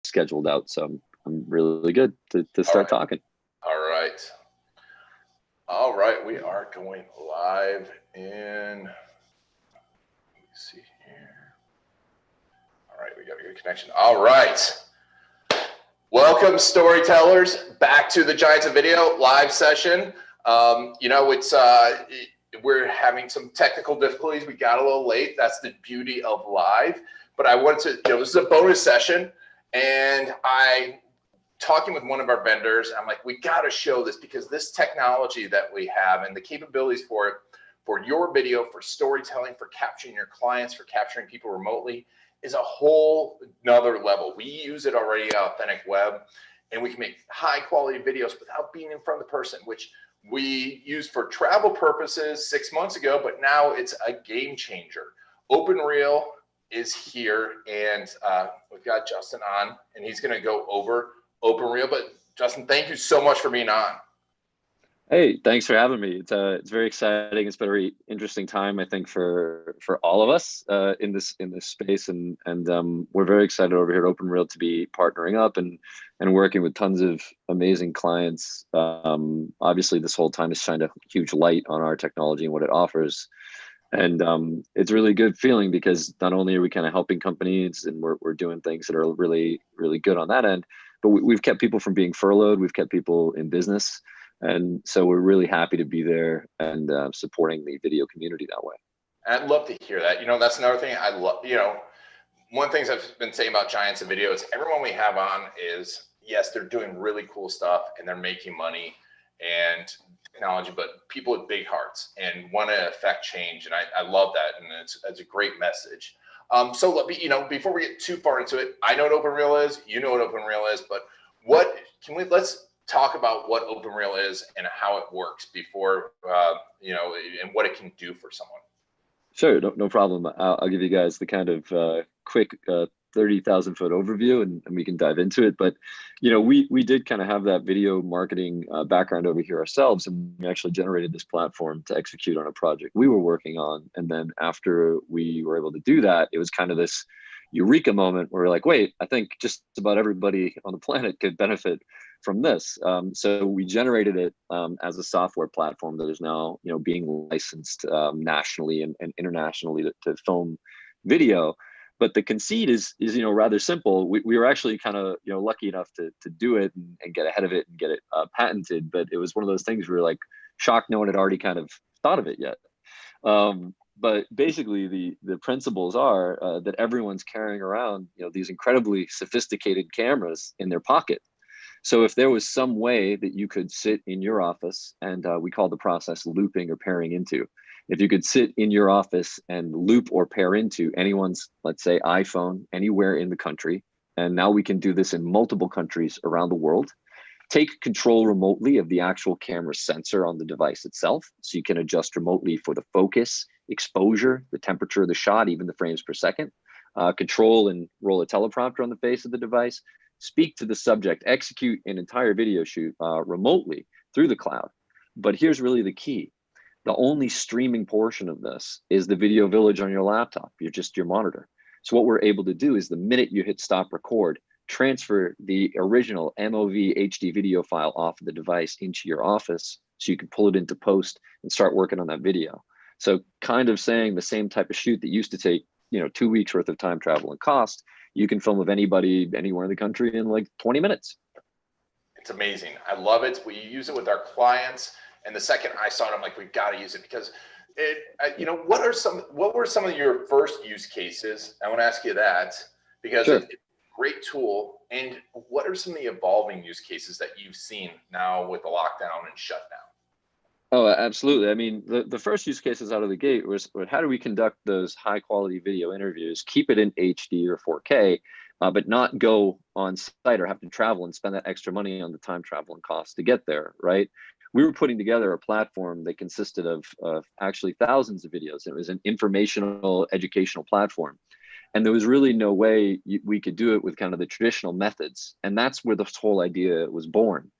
scheduled out. So I'm really good to start talking. All right. All right. We are going live in, let me see here. All right. We got a good connection. All right. Welcome, storytellers, back to the Giants of Video live session. We're having some technical difficulties. We got a little late. That's the beauty of live. But I wanted to, this is a bonus session, and talking with one of our vendors, I'm like, we got to show this, because this technology that we have and the capabilities for it, for your video, for storytelling, for capturing your clients, for capturing people remotely, is a whole nother level. We use it already at Authentic Web, and we can make high quality videos without being in front of the person, which we used for travel purposes 6 months ago, but now it's a game changer. OpenReel is here, and we've got Justin on, and he's going to go over OpenReel. But Justin, thank you so much for being on. Hey, thanks for having me. It's very exciting. It's been a very interesting time, I think, for all of us in this space, and we're very excited over here at OpenReel to be partnering up and working with tons of amazing clients. Obviously, this whole time has shined a huge light on our technology and what it offers, and it's really good feeling, because not only are we kind of helping companies and we're doing things that are really, really good on that end, but we've kept people from being furloughed. We've kept people in business. And so we're really happy to be there and supporting the video community that way. And I'd love to hear that. That's another thing I love. One of the things I've been saying about Giants of Video is everyone we have on is, yes, they're doing really cool stuff and they're making money and technology, but people with big hearts and want to affect change. And I love that. And it's a great message. So before we get too far into it, I know what OpenReel is, you know what OpenReel is, but let's talk about what OpenReel is and how it works before, and what it can do for someone. Sure, no problem. I'll give you guys the kind of quick 30,000 foot overview, and we can dive into it. But, we did kind of have that video marketing background over here ourselves, and we actually generated this platform to execute on a project we were working on. And then after we were able to do that, it was kind of this eureka moment where we're like, wait, I think just about everybody on the planet could benefit from this. So we generated it as a software platform that is now, being licensed nationally and internationally to film video. But the conceit is rather simple. We were actually kind of lucky enough to do it and get ahead of it and get it patented. But it was one of those things where we were like shocked no one had already kind of thought of it yet. But basically, the principles are that everyone's carrying around, these incredibly sophisticated cameras in their pocket. So if there was some way that you could sit in your office, and we call the process looping or pairing into, if you could sit in your office and loop or pair into anyone's, let's say, iPhone anywhere in the country, and now we can do this in multiple countries around the world, take control remotely of the actual camera sensor on the device itself. So you can adjust remotely for the focus, exposure, the temperature of the shot, even the frames per second, control and roll a teleprompter on the face of the device, speak to the subject, execute an entire video shoot remotely through the cloud. But here's really the key. The only streaming portion of this is the video village on your laptop, your monitor. So what we're able to do is the minute you hit stop record, transfer the original MOV HD video file off of the device into your office so you can pull it into post and start working on that video. So kind of saying the same type of shoot that used to take 2 weeks worth of time, travel, and cost, you can film with anybody anywhere in the country in like 20 minutes. It's amazing. I love it. We use it with our clients. And the second I saw it, I'm like, we've got to use it, because what were some of your first use cases? I want to ask you that, because sure. It's a great tool. And what are some of the evolving use cases that you've seen now with the lockdown and shutdown? Oh, absolutely. I mean, the first use cases out of the gate was how do we conduct those high quality video interviews, keep it in HD or 4K, but not go on site or have to travel and spend that extra money on the time, travel, and cost to get there, right? We were putting together a platform that consisted of actually thousands of videos. It was an informational, educational platform. And there was really no way we could do it with kind of the traditional methods. And that's where this whole idea was born.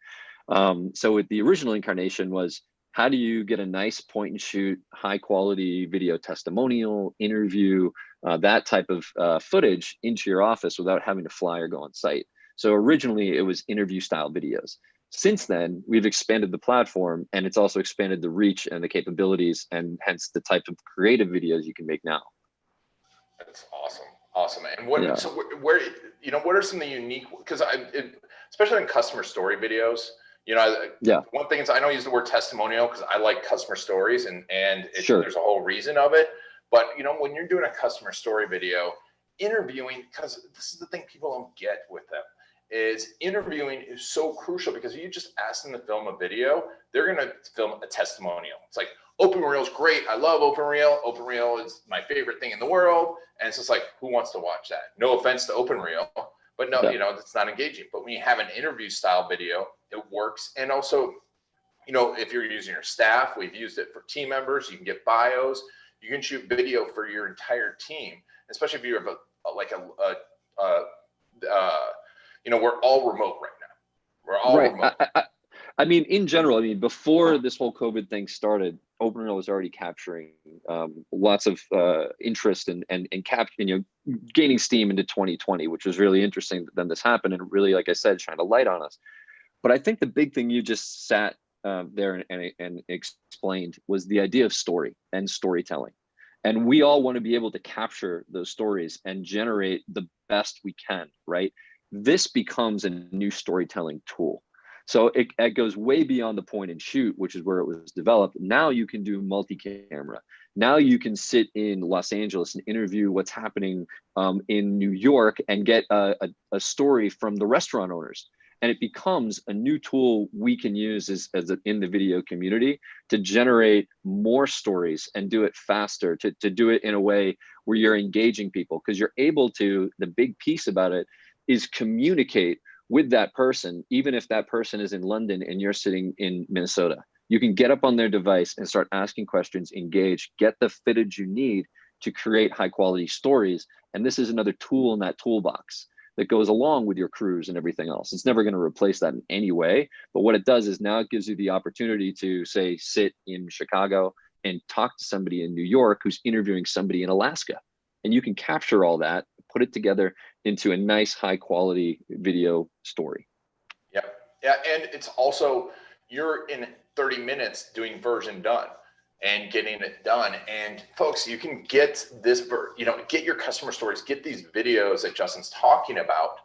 So with the original incarnation was, how do you get a nice point and shoot, high quality video testimonial, interview, that type of footage into your office without having to fly or go on site? So originally it was interview style videos. Since then, we've expanded the platform, and it's also expanded the reach and the capabilities, and hence the type of creative videos you can make now. That's awesome. Awesome. And what, Yeah. so where, you know, what are some of the unique, because especially in customer story videos, you know, Yeah. one thing is I don't use the word testimonial because I like customer stories, and Sure. there's a whole reason of it. But, you know, when you're doing a customer story video, interviewing, because this is the thing people don't get with them, is interviewing is so crucial, because if you just ask them to film a video, they're going to film a testimonial. It's like, OpenReel is great. I love OpenReel. OpenReel is my favorite thing in the world. And it's just like, who wants to watch that? No offense to OpenReel, but no, Yeah. you know, it's not engaging. But when you have an interview style video, it works. And also, you know, if you're using your staff, we've used it for team members. You can get bios. You can shoot video for your entire team, especially if you have you know, we're all remote right now. We're all Right. remote. I mean, in general, I mean, before this whole COVID thing started, OpenReel was already capturing lots of interest and gaining steam into 2020, which was really interesting that then this happened, and really, like I said, shine a light on us. But I think the big thing you just sat there and explained was the idea of story and storytelling. And we all want to be able to capture those stories and generate the best we can, right? This becomes a new storytelling tool. So it goes way beyond the point and shoot, which is where it was developed. Now you can do multi-camera. Now you can sit in Los Angeles and interview what's happening in New York and get a story from the restaurant owners. And it becomes a new tool we can use in the video community to generate more stories and do it faster, to do it in a way where you're engaging people, because you're able to, the big piece about it is communicate with that person, even if that person is in London and you're sitting in Minnesota. You can get up on their device and start asking questions, engage, get the footage you need to create high quality stories. And this is another tool in that toolbox that goes along with your crews and everything else. It's never going to replace that in any way. But what it does is now it gives you the opportunity to, say, sit in Chicago and talk to somebody in New York who's interviewing somebody in Alaska. And you can capture all that, put it together into a nice high quality video story. Yeah. Yeah. And it's also, you're in 30 minutes doing version done and getting it done. And folks, you can get this, you know, get your customer stories, get these videos that Justin's talking about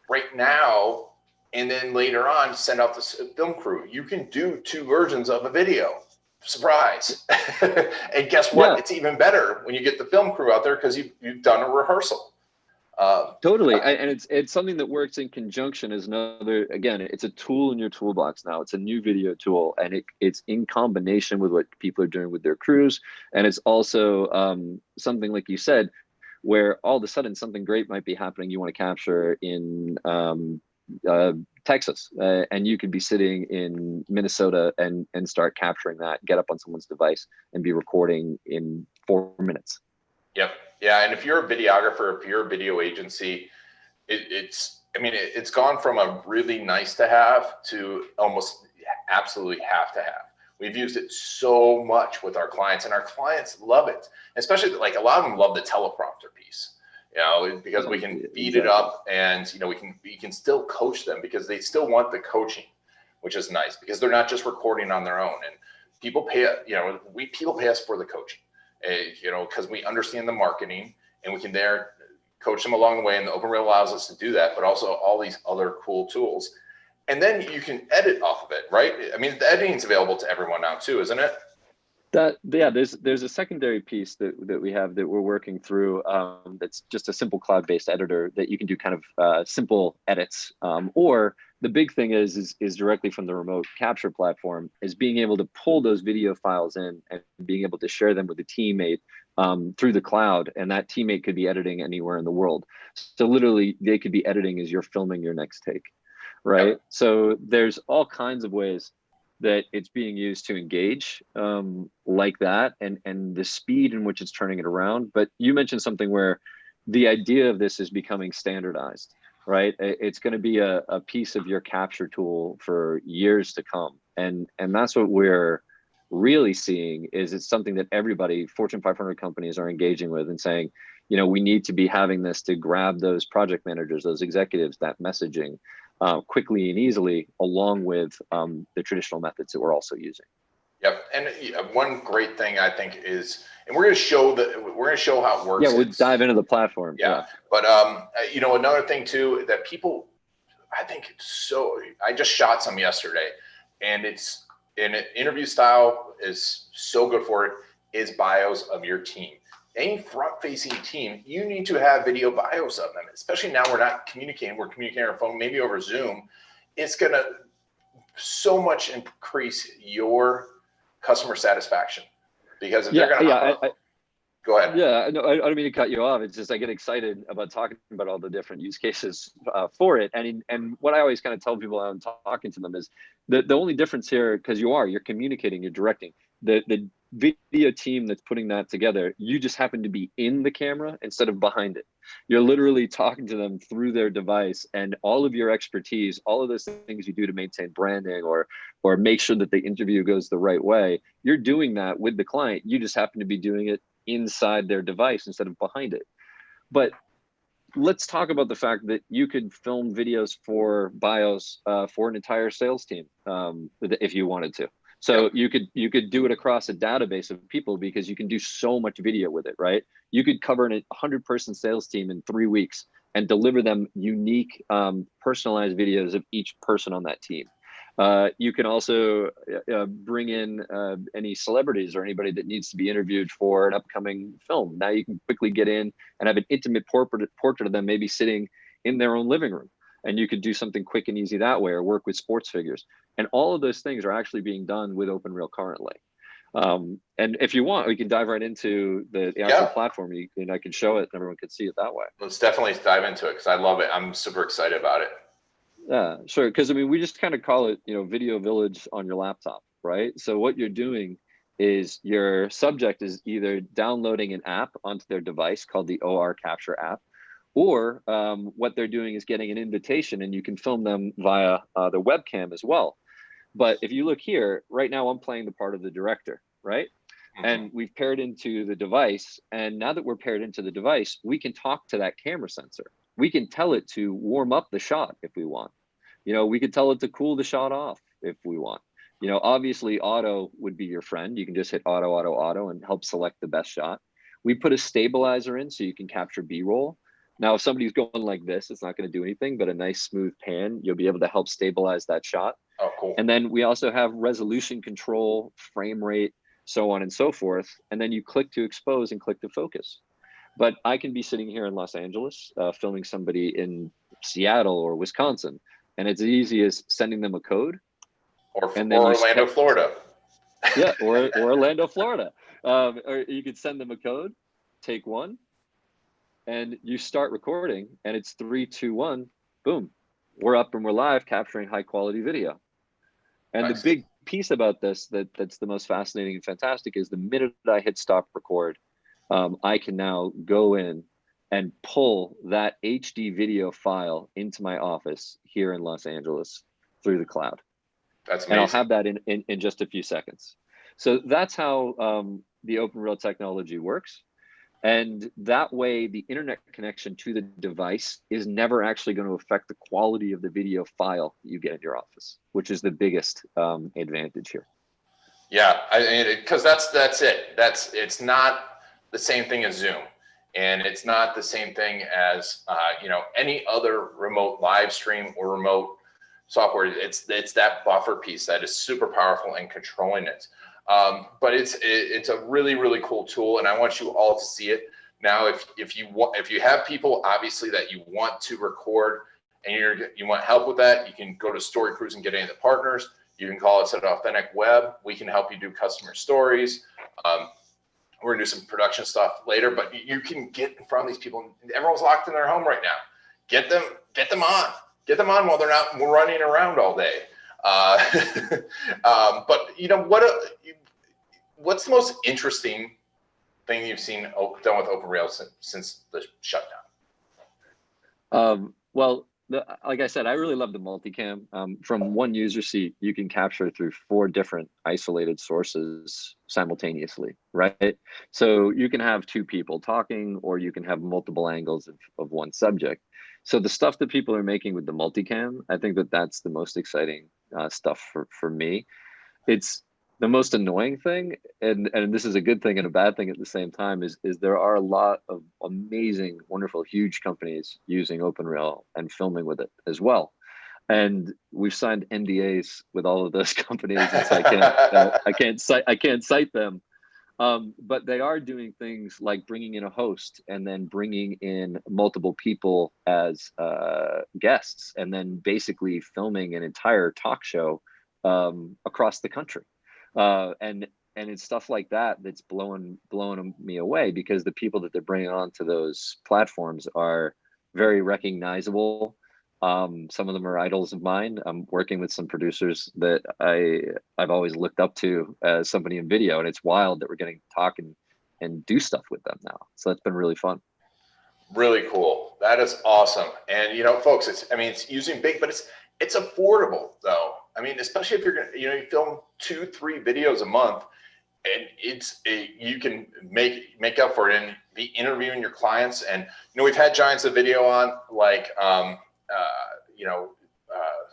right now. And then later on, send out the film crew. You can do 2 versions of a video. Surprise. And guess what? Yeah. It's even better when you get the film crew out there, because you've done a rehearsal. Totally. And it's something that works in conjunction as another, again, it's a tool in your toolbox now. It's a new video tool, and it's in combination with what people are doing with their crews. And it's also something, like you said, where all of a sudden something great might be happening you want to capture in Texas, and you could be sitting in Minnesota and start capturing that, get up on someone's device and be recording in 4 minutes. Yep. Yeah. And if you're a videographer, if you're a video agency, it's gone from a really nice to have to almost absolutely have to have. We've used it so much with our clients, and our clients love it. Especially, like, a lot of them love the teleprompter piece, you know, because we can feed it up, and, you know, we can still coach them, because they still want the coaching, which is nice, because they're not just recording on their own. And people pay, you know, people pay us for the coaching, you know, because we understand the marketing, and we can coach them along the way. And the OpenReel allows us to do that, but also all these other cool tools. And then you can edit off of it, right? I mean, the editing is available to everyone now too, isn't it? Yeah, there's a secondary piece that we have that we're working through, that's just a simple cloud-based editor that you can do kind of simple edits, or the big thing is directly from the remote capture platform, is being able to pull those video files in and being able to share them with a teammate through the cloud, and that teammate could be editing anywhere in the world. So literally they could be editing as you're filming your next take, right? Yep. So there's all kinds of ways that it's being used to engage like that, and the speed in which it's turning it around. But you mentioned something where the idea of this is becoming standardized, right? It's going to be a piece of your capture tool for years to come. And that's what we're really seeing is it's something that everybody, Fortune 500 companies, are engaging with and saying, you know, we need to be having this to grab those project managers, those executives, that messaging quickly and easily, along with the traditional methods that we're also using. Yep, and one great thing I think is, and we're going to show how it works. Yeah, we'll dive into the platform. Yeah, but you know, another thing too that people, I think so. I just shot some yesterday, and it's in an interview style is so good for it. Is bios of your team. Any front-facing team, you need to have video bios of them. Especially now we're not communicating; we're communicating on our phone, maybe over Zoom. It's going to so much increase your customer satisfaction, because if they're going to go ahead. Yeah, no, I don't mean to cut you off. It's just I get excited about talking about all the different use cases for it. And what I always kind of tell people when I'm talking to them is the only difference here, because you're communicating, you're directing. The video team that's putting that together, you just happen to be in the camera instead of behind it. You're literally talking to them through their device, and all of your expertise, all of those things you do to maintain branding or make sure that the interview goes the right way, you're doing that with the client. You just happen to be doing it inside their device instead of behind it. But let's talk about the fact that you could film videos for bios for an entire sales team if you wanted to. So you could do it across a database of people, because you can do so much video with it, right? You could cover a 100-person sales team in 3 weeks and deliver them unique, personalized videos of each person on that team. You can also bring in any celebrities or anybody that needs to be interviewed for an upcoming film. Now you can quickly get in and have an intimate portrait of them, maybe sitting in their own living room. And you could do something quick and easy that way, or work with sports figures. And all of those things are actually being done with OpenReel currently. And if you want, we can dive right into the actual platform, and I can show it and everyone can see it that way. Let's definitely dive into it, because I love it. I'm super excited about it. Yeah, sure. Because I mean, we just kind of call it, you know, Video Village on your laptop, right? So what you're doing is your subject is either downloading an app onto their device called the OR Capture app, or what they're doing is getting an invitation, and you can film them via the webcam as well. But if you look here, right now I'm playing the part of the director, right? Mm-hmm. And we've paired into the device. And now that we're paired into the device, we can talk to that camera sensor. We can tell it to warm up the shot if we want. You know, we could tell it to cool the shot off if we want. You know, obviously auto would be your friend. You can just hit auto, auto, auto and help select the best shot. We put a stabilizer in so you can capture B-roll. Now, if somebody's going like this, it's not going to do anything, but a nice smooth pan, you'll be able to help stabilize that shot. Oh, cool. And then we also have resolution control, frame rate, so on and so forth. And then you click to expose and click to focus. But I can be sitting here in Los Angeles, filming somebody in Seattle or Wisconsin, and it's as easy as sending them a code. Or Orlando, Florida. Yeah, or Orlando, Florida. Or you could send them a code, take one, and you start recording, and it's 3, 2, 1, boom. We're up and we're live, capturing high quality video. And nice. The big piece about this that's the most fascinating and fantastic is the minute I hit stop record, I can now go in and pull that HD video file into my office here in Los Angeles through the cloud. That's amazing. And I'll have that in just a few seconds. So that's how the OpenReel technology works. And that way, the internet connection to the device is never actually going to affect the quality of the video file that you get in your office, which is the biggest advantage here. Yeah, because that's it. It's not the same thing as Zoom, and it's not the same thing as you know, any other remote live stream or remote software. It's that buffer piece that is super powerful in controlling it. But it's a really, really cool tool, and I want you all to see it. Now, if you have people obviously that you want to record and you want help with that, you can go to Story Cruise and get any of the partners. You can call us at Authentic Web. We can help you do customer stories. We're gonna do some production stuff later, but you can get in front of these people. Everyone's locked in their home right now. Get them on while they're not running around all day. But you know what's the most interesting thing you've seen done with OpenReel since the shutdown? Well, like I said, I really love the multicam. From one user seat, you can capture through 4 different isolated sources simultaneously, right? So you can have 2 people talking, or you can have multiple angles of one subject. So the stuff that people are making with the multicam, I think that that's the most exciting stuff for me. It's the most annoying thing, and this is a good thing and a bad thing at the same time, is there are a lot of amazing, wonderful, huge companies using OpenReel and filming with it as well. And we've signed NDAs with all of those companies, and so I can't cite them. But they are doing things like bringing in a host and then bringing in multiple people as guests, and then basically filming an entire talk show across the country. And it's stuff like that that's blowing me away, because the people that they're bringing onto those platforms are very recognizable. Some of them are idols of mine. I'm working with some producers that I've always looked up to as somebody in video, and it's wild that we're getting to talk and do stuff with them now. So that's been really fun. Really cool. That is awesome. And you know, folks, it's using big, but it's affordable though. I mean, especially if you're gonna, you film 2-3 videos a month, and you can make up for it and be interviewing your clients. And we've had giants of video on, like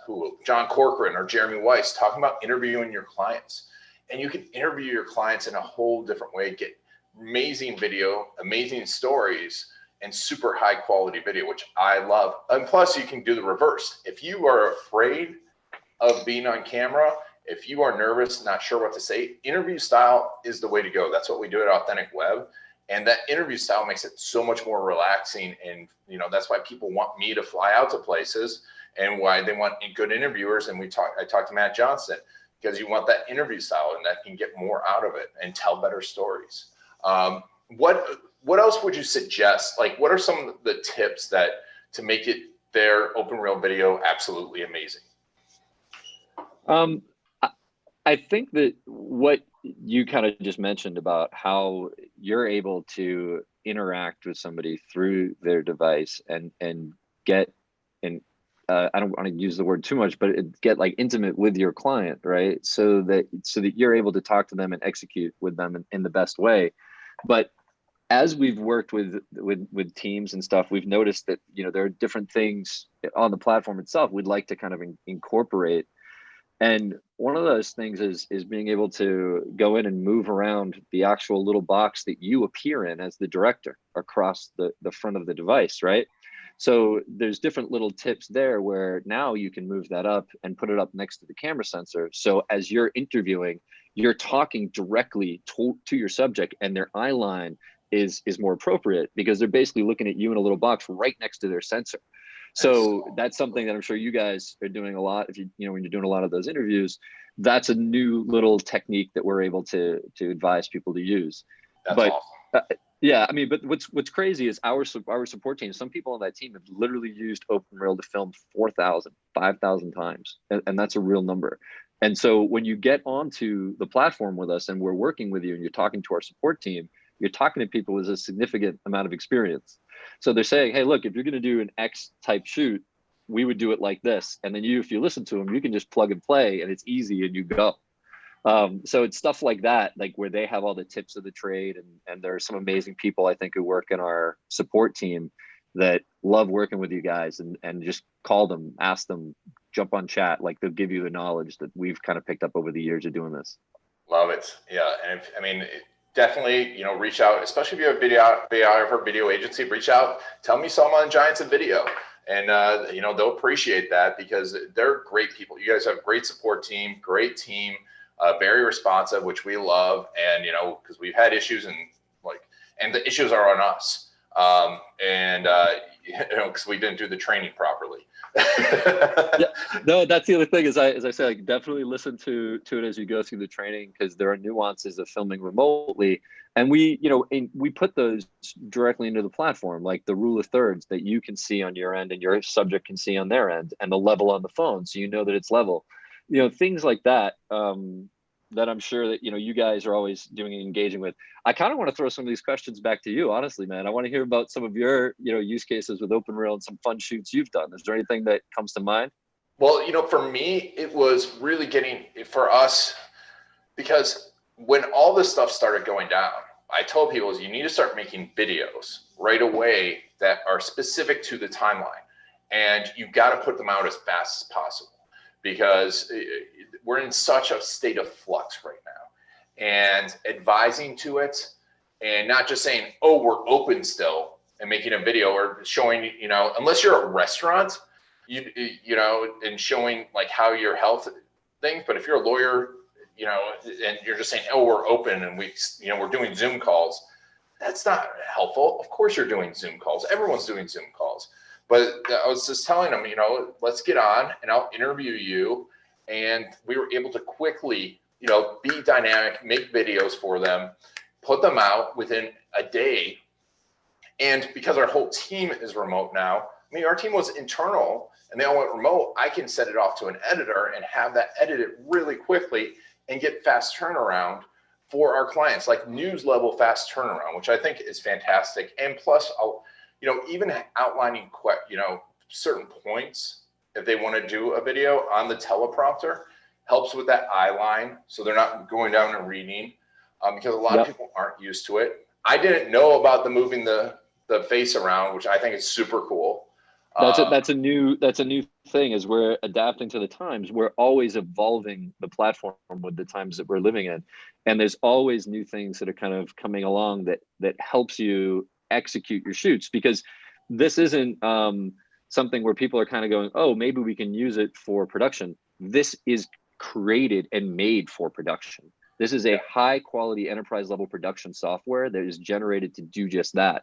who, John Corcoran or Jeremy Weiss, talking about interviewing your clients. And you can interview your clients in a whole different way, get amazing video, amazing stories, and super high quality video, which I love. And plus you can do the reverse. If you are afraid of being on camera, if you are nervous, not sure what to say, interview style is the way to go. That's what we do at Authentic Web. And that interview style makes it so much more relaxing. And, that's why people want me to fly out to places, and why they want good interviewers. And I talked to Matt Johnson, because you want that interview style, and that can get more out of it and tell better stories. What else would you suggest? Like, what are some of the tips to make their OpenReel video absolutely amazing? I think that what you kind of just mentioned about how you're able to interact with somebody through their device and get, and I don't want to use the word too much, but get like intimate with your client, right? So that you're able to talk to them and execute with them in the best way. But as we've worked with teams and stuff, we've noticed that there are different things on the platform itself we'd like to kind of incorporate. And one of those things is being able to go in and move around the actual little box that you appear in as the director across the front of the device, right? So there's different little tips there where now you can move that up and put it up next to the camera sensor. So as you're interviewing, you're talking directly to your subject, and their eye line is more appropriate, because they're basically looking at you in a little box right next to their sensor. So that's something that I'm sure you guys are doing a lot. If when you're doing a lot of those interviews, that's a new little technique that we're able to advise people to use. That's awesome. Yeah, I mean, but what's crazy is our support team. Some people on that team have literally used OpenReel to film 4,000, 5,000 times, and that's a real number. And so when you get onto the platform with us and we're working with you and you're talking to our support team, you're talking to people with a significant amount of experience. So they're saying, hey, look, if you're going to do an X type shoot, we would do it like this. And then if you listen to them, you can just plug and play, and it's easy and you go. So it's stuff like that, like where they have all the tips of the trade. And there are some amazing people, I think, who work in our support team that love working with you guys, and just call them, ask them, jump on chat. Like, they'll give you the knowledge that we've kind of picked up over the years of doing this. Love it. Yeah. And definitely, reach out, especially if you have a videographer, video agency, reach out, tell me some on Giants of Video. And, they'll appreciate that, because they're great people. You guys have a great support team, great team, very responsive, which we love. And, because we've had issues, and the issues are on us. Because we didn't do the training properly. Yeah, no, that's the other thing, is as I said, like, definitely listen to it as you go through the training, because there are nuances of filming remotely, and we put those directly into the platform, like the rule of thirds that you can see on your end and your subject can see on their end, and the level on the phone, so that it's level, things like that. that I'm sure that, you guys are always doing and engaging with. I kind of want to throw some of these questions back to you, honestly, man. I want to hear about some of your, use cases with OpenReel and some fun shoots you've done. Is there anything that comes to mind? Well, for me, it was really getting for us, because when all this stuff started going down, I told people is you need to start making videos right away that are specific to the timeline, and you got to put them out as fast as possible, because we're in such a state of flux right now, and advising to it, and not just saying, oh, we're open still, and making a video or showing, unless you're a restaurant, and showing like how your health things. But if you're a lawyer, and you're just saying, oh, we're open and we're doing Zoom calls, that's not helpful. Of course you're doing Zoom calls. Everyone's doing Zoom calls. But I was just telling them, let's get on and I'll interview you. And we were able to quickly, be dynamic, make videos for them, put them out within a day. And because our whole team is remote now, our team was internal and they all went remote, I can set it off to an editor and have that edited really quickly and get fast turnaround for our clients, like news level fast turnaround, which I think is fantastic. And plus, even outlining, certain points, if they want to do a video on the teleprompter, helps with that eye line. So they're not going down and reading, because a lot of people aren't used to it. I didn't know about the moving the face around, which I think is super cool. That's a new thing. As we're adapting to the times, we're always evolving the platform with the times that we're living in, and there's always new things that are kind of coming along that helps you execute your shoots, because this isn't something where people are kind of going, oh, maybe we can use it for production. This is created and made for production. This is a high quality enterprise level production software that is generated to do just that.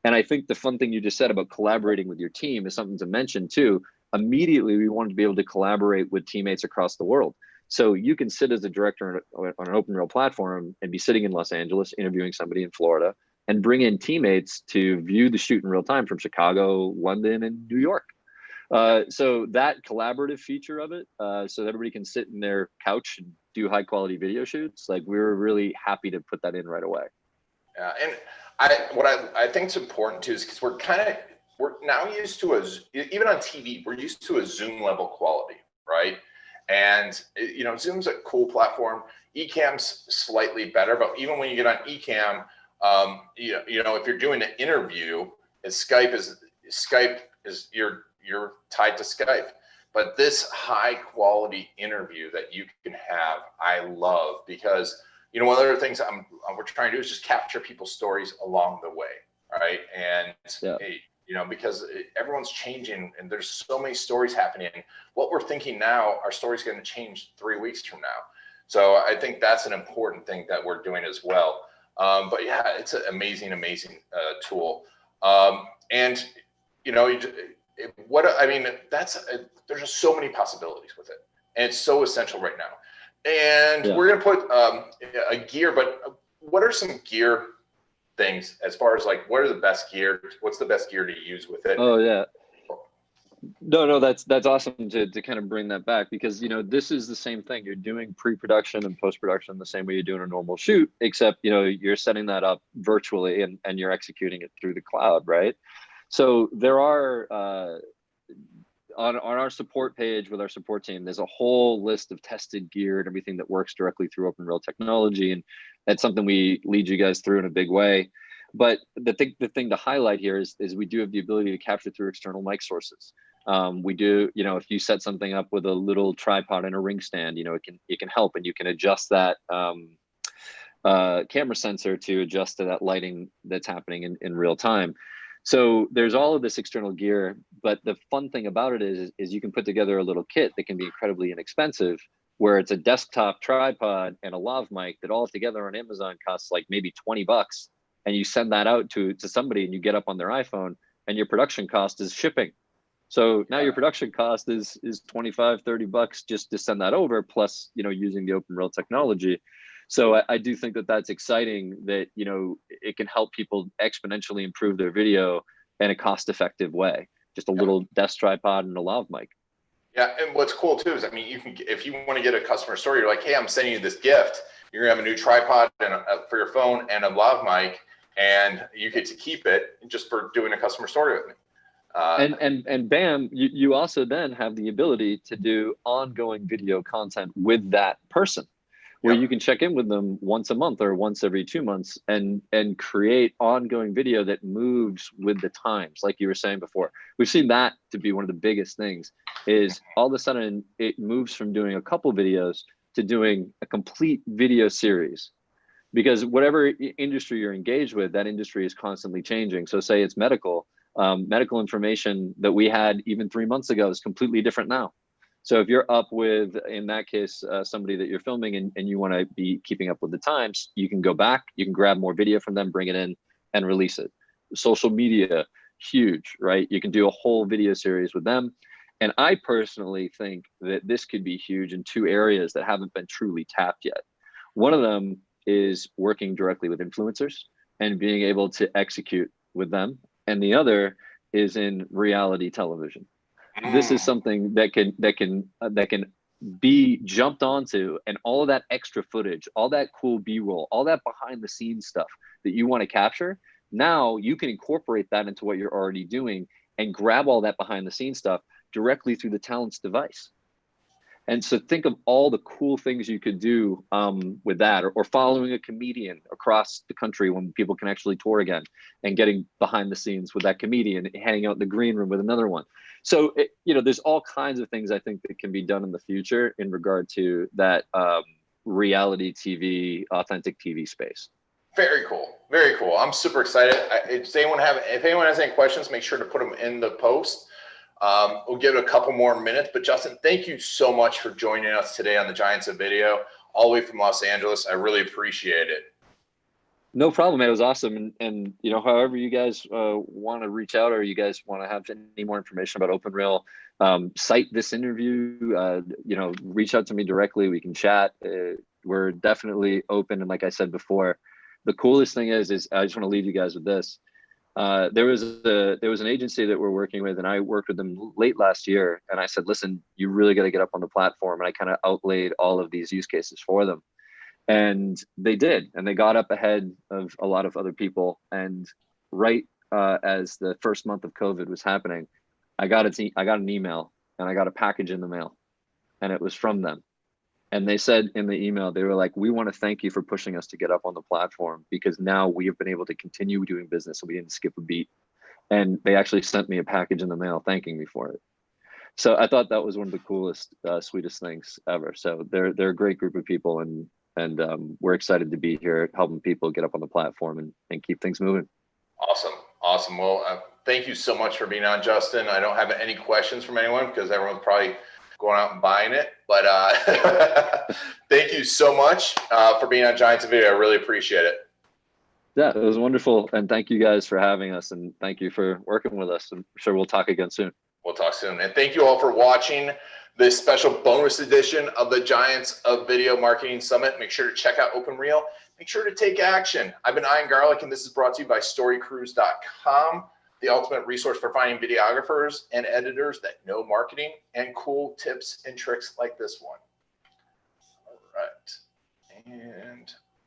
And I think the fun thing you just said about collaborating with your team is something to mention too. Immediately, we wanted to be able to collaborate with teammates across the world. So you can sit as a director on an OpenReel platform and be sitting in Los Angeles, interviewing somebody in Florida, and bring in teammates to view the shoot in real time from Chicago, London, and New York. So that collaborative feature of it, so that everybody can sit in their couch and do high quality video shoots, like we were really happy to put that in right away. Yeah, and what I think is important too is because we're now used to even on TV, we're used to a Zoom level quality, right? And Zoom's a cool platform. Ecamm's slightly better, but even when you get on Ecamm, if you're doing an interview, Skype is you're tied to Skype. But this high quality interview that you can have, I love, because one of the other things we're trying to do is just capture people's stories along the way, right? And because everyone's changing and there's so many stories happening. What we're thinking now, our story's going to change 3 weeks from now. So I think that's an important thing that we're doing as well. But yeah, it's an amazing tool. And there's just so many possibilities with it, and it's so essential right now. And we're going to put a gear, but what are some gear things as far as like, what are the best gear? What's the best gear to use with it? Oh yeah. No, that's awesome to kind of bring that back, because this is the same thing. You're doing pre-production and post-production the same way you're doing a normal shoot, except you're setting that up virtually and you're executing it through the cloud, right? So there are on our support page with our support team, there's a whole list of tested gear and everything that works directly through OpenReel technology, and that's something we lead you guys through in a big way. But the thing to highlight here is we do have the ability to capture through external mic sources. We do, if you set something up with a little tripod and a ring stand, it can help, and you can adjust that camera sensor to adjust to that lighting that's happening in real time. So there's all of this external gear, but the fun thing about it is you can put together a little kit that can be incredibly inexpensive, where it's a desktop tripod and a lav mic that all together on Amazon costs like maybe $20, and you send that out to somebody and you get up on their iPhone, and your production cost is shipping. So now your production cost is $25, $30 just to send that over, plus using the OpenReel technology. So I do think that that's exciting, that it can help people exponentially improve their video in a cost-effective way. Just a little desk tripod and a lav mic. Yeah, and what's cool too is, I mean, you can, if you want to get a customer story, you're like, hey, I'm sending you this gift. You're gonna have a new tripod and for your phone and a lav mic, and you get to keep it just for doing a customer story with me. And bam, you also then have the ability to do ongoing video content with that person, where Yep. you can check in with them once a month or once every 2 months and create ongoing video that moves with the times. Like you were saying before, we've seen that to be one of the biggest things, is all of a sudden it moves from doing a couple videos to doing a complete video series. Because whatever industry you're engaged with, that industry is constantly changing. So say it's medical, medical information that we had even 3 months ago is completely different now. So if you're up with, in that case, somebody that you're filming and you want to be keeping up with the times, you can go back, you can grab more video from them, bring it in and release it. Social media, huge, right? You can do a whole video series with them. And I personally think that this could be huge in two areas that haven't been truly tapped yet. One of them is working directly with influencers and being able to execute with them. And the other is in reality television. This is something that can be jumped onto, and all of that extra footage, all that cool B-roll, all that behind the scenes stuff that you want to capture. Now you can incorporate that into what you're already doing and grab all that behind the scenes stuff directly through the talent's device. And so think of all the cool things you could do with that, or following a comedian across the country when people can actually tour again, and getting behind the scenes with that comedian, hanging out in the green room with another one. So, there's all kinds of things I think that can be done in the future in regard to that reality TV, authentic TV space. Very cool. Very cool. I'm super excited. If anyone has any questions, make sure to put them in the post. We'll give it a couple more minutes, but Justin, thank you so much for joining us today on the Giants of Video, all the way from Los Angeles. I really appreciate it. No problem, man. It was awesome. And however you guys want to reach out, or you guys want to have any more information about OpenReel, cite this interview, reach out to me directly. We can chat. We're definitely open. And like I said before, the coolest thing is I just want to leave you guys with this. There was an agency that we're working with, and I worked with them late last year. And I said, listen, you really got to get up on the platform. And I kind of outlaid all of these use cases for them. And they did, and they got up ahead of a lot of other people. And right as the first month of COVID was happening, I got an email, and I got a package in the mail, and it was from them. And they said in the email, they were like, we want to thank you for pushing us to get up on the platform, because now we have been able to continue doing business and we didn't skip a beat. And they actually sent me a package in the mail thanking me for it. So I thought that was one of the coolest, sweetest things ever. So they're a great group of people, and we're excited to be here helping people get up on the platform and keep things moving. Awesome. Well, thank you so much for being on, Justin. I don't have any questions from anyone because everyone's probably going out and buying it. But thank you so much for being on Giants of Video. I really appreciate it. Yeah, it was wonderful. And thank you guys for having us. And thank you for working with us. I'm sure we'll talk again soon. We'll talk soon. And thank you all for watching this special bonus edition of the Giants of Video Marketing Summit. Make sure to check out OpenReel. Make sure to take action. I've been Ian Garlic, and this is brought to you by StoryCruise.com, the ultimate resource for finding videographers and editors that know marketing and cool tips and tricks like this one. All right. And